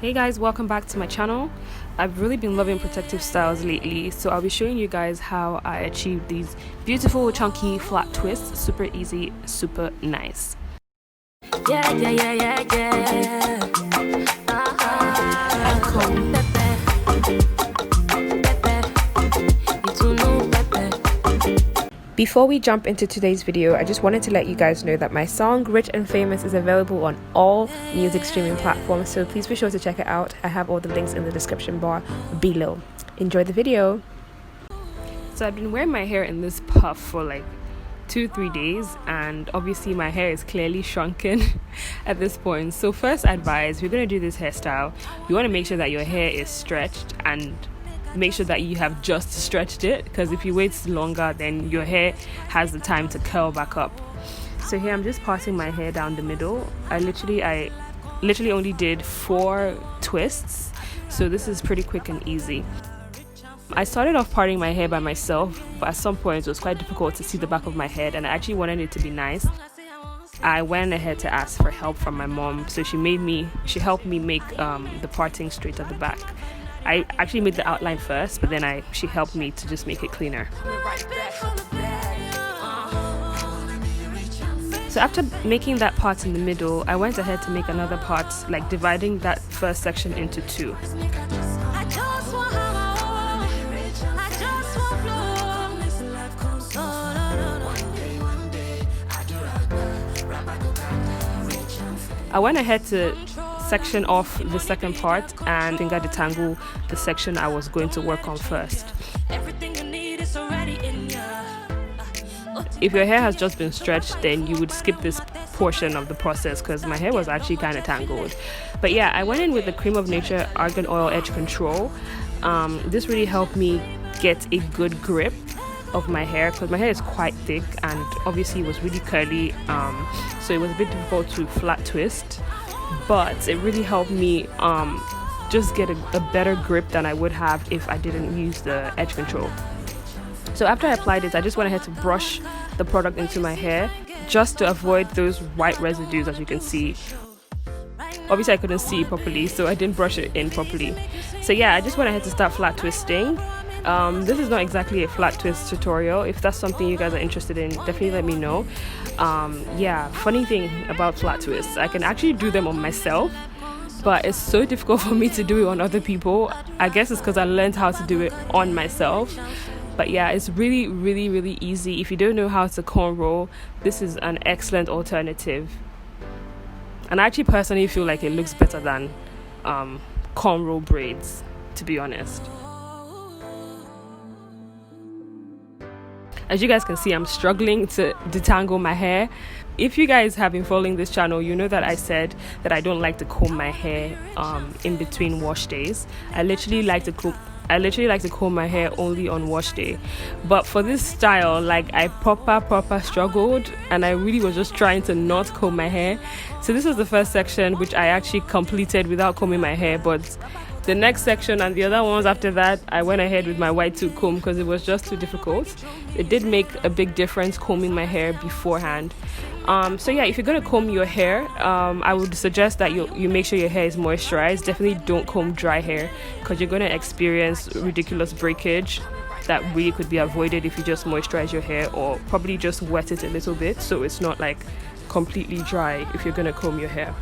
Hey guys, welcome back to my channel. I've really been loving protective styles lately, so I'll be showing you guys how I achieve these beautiful chunky flat twists. Super easy, super nice. Before we jump into today's video, I just wanted to let you guys know that my song Rich and Famous is available on all music streaming platforms, so please be sure to check it out. I have all the links in the description bar below. Enjoy the video. So I've been wearing my hair in this puff for like 2-3 days, and obviously my hair is clearly shrunken at this point. So first advice, if you're going to do this hairstyle, you want to make sure that your hair is stretched and make sure that you have just stretched it, because if you wait longer then your hair has the time to curl back up. So here I'm just parting my hair down the middle. I literally only did 4 twists, so this is pretty quick and easy. I started off parting my hair by myself, but at some point it was quite difficult to see the back of my head and I actually wanted it to be nice. I went ahead to ask for help from my mom, so she helped me make the parting straight at the back. I actually made the outline first, but then she helped me to just make it cleaner. So after making that part in the middle, I went ahead to make another part, like dividing that first section into 2. I went ahead to section off the second part and finger detangle the section I was going to work on first. If your hair has just been stretched, then you would skip this portion of the process because my hair was actually kind of tangled. But yeah, I went in with the Cream of Nature Argan Oil Edge Control. This really helped me get a good grip of my hair because my hair is quite thick and obviously it was really curly, so it was a bit difficult to flat twist, but it really helped me just get a better grip than I would have if I didn't use the edge control. So after I applied it, I just went ahead to brush the product into my hair just to avoid those white residues, as you can see. Obviously I couldn't see it properly, so I didn't brush it in properly. So yeah, I just went ahead to start flat twisting. This is not exactly a flat twist tutorial. If that's something you guys are interested in, definitely let me know. Yeah, funny thing about flat twists, I can actually do them on myself, but it's so difficult for me to do it on other people. I guess it's because I learned how to do it on myself. But yeah, it's really, really, really easy. If you don't know how to cornrow, this is an excellent alternative. And I actually personally feel like it looks better than cornrow braids, to be honest. As you guys can see, I'm struggling to detangle my hair. If you guys have been following this channel, you know that I said that I don't like to comb my hair in between wash days. I literally like to comb my hair only on wash day. But for this style, like, I proper struggled and I really was just trying to not comb my hair. So this was the first section which I actually completed without combing my hair, but the next section and the other ones after that, I went ahead with my white tooth comb because it was just too difficult. It did make a big difference combing my hair beforehand. So yeah, if you're going to comb your hair, I would suggest that you make sure your hair is moisturized. Definitely don't comb dry hair because you're going to experience ridiculous breakage that really could be avoided if you just moisturize your hair or probably just wet it a little bit so it's not like completely dry if you're going to comb your hair.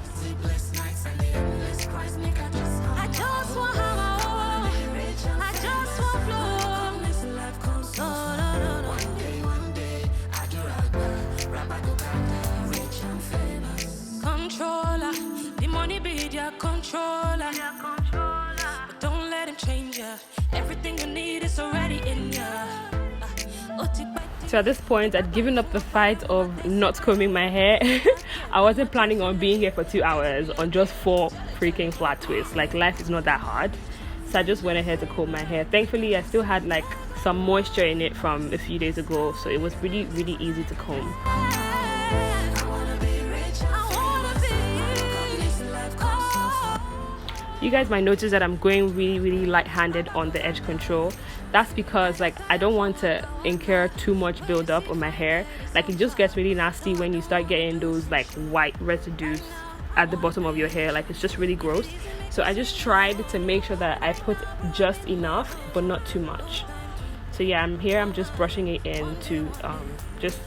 Controller, but don't let him change ya. Everything you need is already in ya. So at this point, I'd given up the fight of not combing my hair. I wasn't planning on being here for 2 hours on just 4 freaking flat twists. Like, life is not that hard. So I just went ahead to comb my hair. Thankfully, I still had like some moisture in it from a few days ago, so it was really, really easy to comb. You guys might notice that I'm going really, really light-handed on the edge control. That's because like I don't want to incur too much build-up on my hair. Like, it just gets really nasty when you start getting those like white residues at the bottom of your hair. Like, it's just really gross. So I just tried to make sure that I put just enough but not too much. So yeah, I'm just brushing it in to just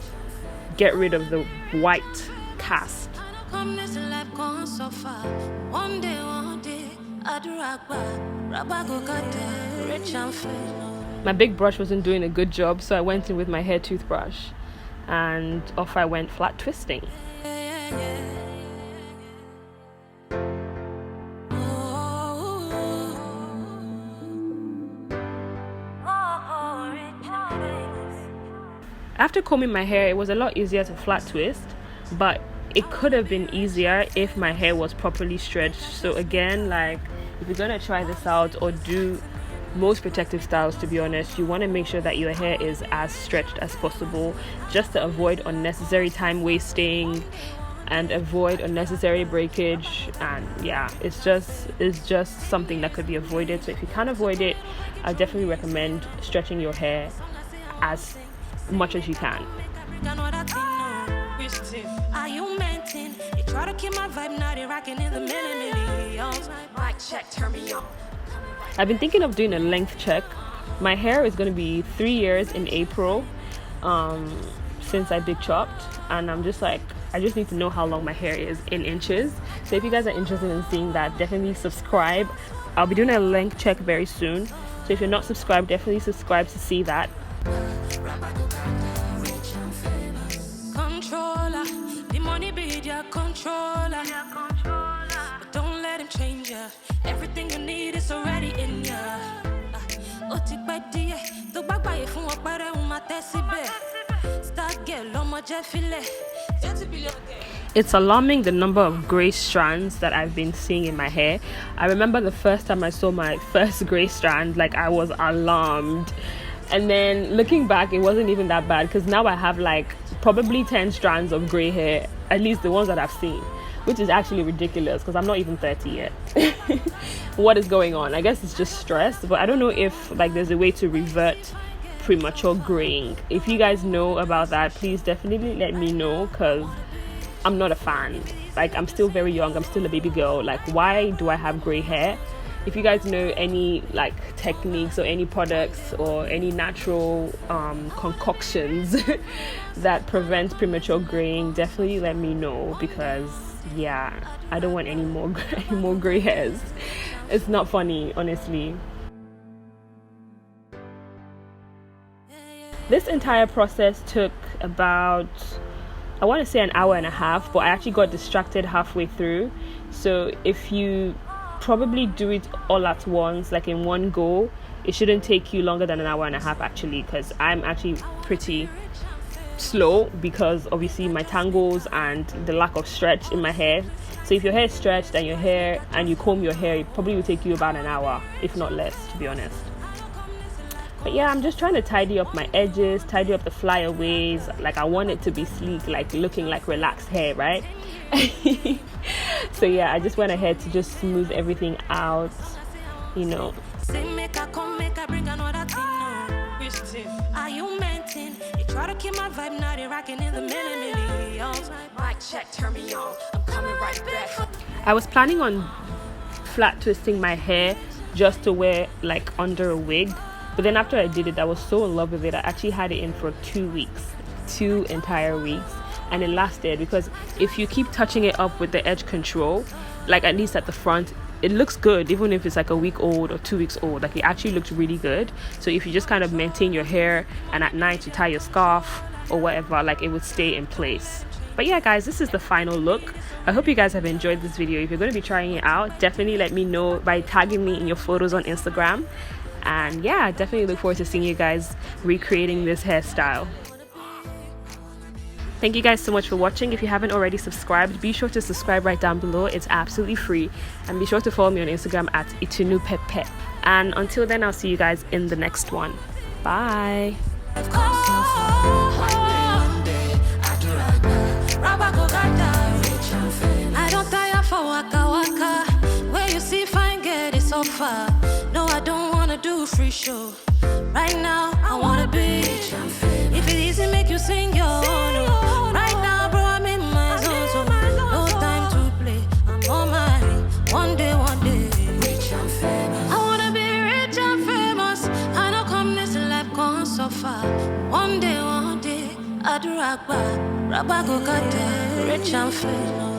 get rid of the white cast. My big brush wasn't doing a good job, so I went in with my hair toothbrush and off I went flat twisting. After combing my hair, it was a lot easier to flat twist, but it could have been easier if my hair was properly stretched. So again, like, if you're gonna try this out or do most protective styles, to be honest, you want to make sure that your hair is as stretched as possible, just to avoid unnecessary time wasting and avoid unnecessary breakage. And yeah, it's just something that could be avoided. So if you can't avoid it, I definitely recommend stretching your hair as much as you can. I've been thinking of doing a length check. My hair is going to be 3 years in April since I big chopped, and I'm just like, I just need to know how long my hair is in inches. So if you guys are interested in seeing that, definitely subscribe. I'll be doing a length check very soon. So if you're not subscribed, definitely subscribe to see that. Controller, the money be your controller. Don't let him change ya. Everything you need is already in ya. It's alarming the number of gray strands that I've been seeing in my hair. I remember the first time I saw my first gray strand, like, I was alarmed. And then looking back, it wasn't even that bad, because now I have like probably 10 strands of gray hair, at least the ones that I've seen, which is actually ridiculous because I'm not even 30 yet. What is going on? I guess it's just stress, but I don't know if like there's a way to revert premature graying. If you guys know about that, please definitely let me know, because I'm not a fan. Like, I'm still very young, I'm still a baby girl. Like, why do I have gray hair? If you guys know any like techniques or any products or any natural concoctions that prevent premature graying, definitely let me know, because yeah, I don't want any more gray hairs. It's not funny, honestly. This entire process took about, I want to say, an hour and a half, but I actually got distracted halfway through. So if you probably do it all at once, like in one go, it shouldn't take you longer than an hour and a half, actually, because I'm actually pretty slow because obviously my tangles and the lack of stretch in my hair. So if your hair is stretched and you comb your hair, it probably will take you about an hour, if not less, to be honest. But yeah, I'm just trying to tidy up my edges, tidy up the flyaways. Like, I want it to be sleek, like looking like relaxed hair, right? So yeah, I just went ahead to just smooth everything out, you know. I was planning on flat twisting my hair just to wear like under a wig, but then after I did it, I was so in love with it. I actually had it in for 2 weeks, 2 entire weeks, and it lasted, because if you keep touching it up with the edge control, like at least at the front, it looks good even if it's like a week old or 2 weeks old. Like, it actually looks really good. So if you just kind of maintain your hair, and at night you tie your scarf or whatever, like, it would stay in place. But yeah, guys, this is the final look. I hope you guys have enjoyed this video. If you're going to be trying it out, definitely let me know by tagging me in your photos on Instagram. And yeah, I definitely look forward to seeing you guys recreating this hairstyle. Thank you guys so much for watching. If you haven't already subscribed, be sure to subscribe right down below. It's absolutely free. And be sure to follow me on Instagram at itunupepe. And until then, I'll see you guys in the next one. Bye. I don't tire for waka waka. Where you see fine girl is so far. No, I don't wanna do free show. Right now, I wanna be. If it easy, make you sing your own. Right now, bro, I'm in my zone, so no time to play. One day, rich and famous. I wanna be rich and famous. I know come this life gone so far. One day, Aduragba, Rabba go rich and famous.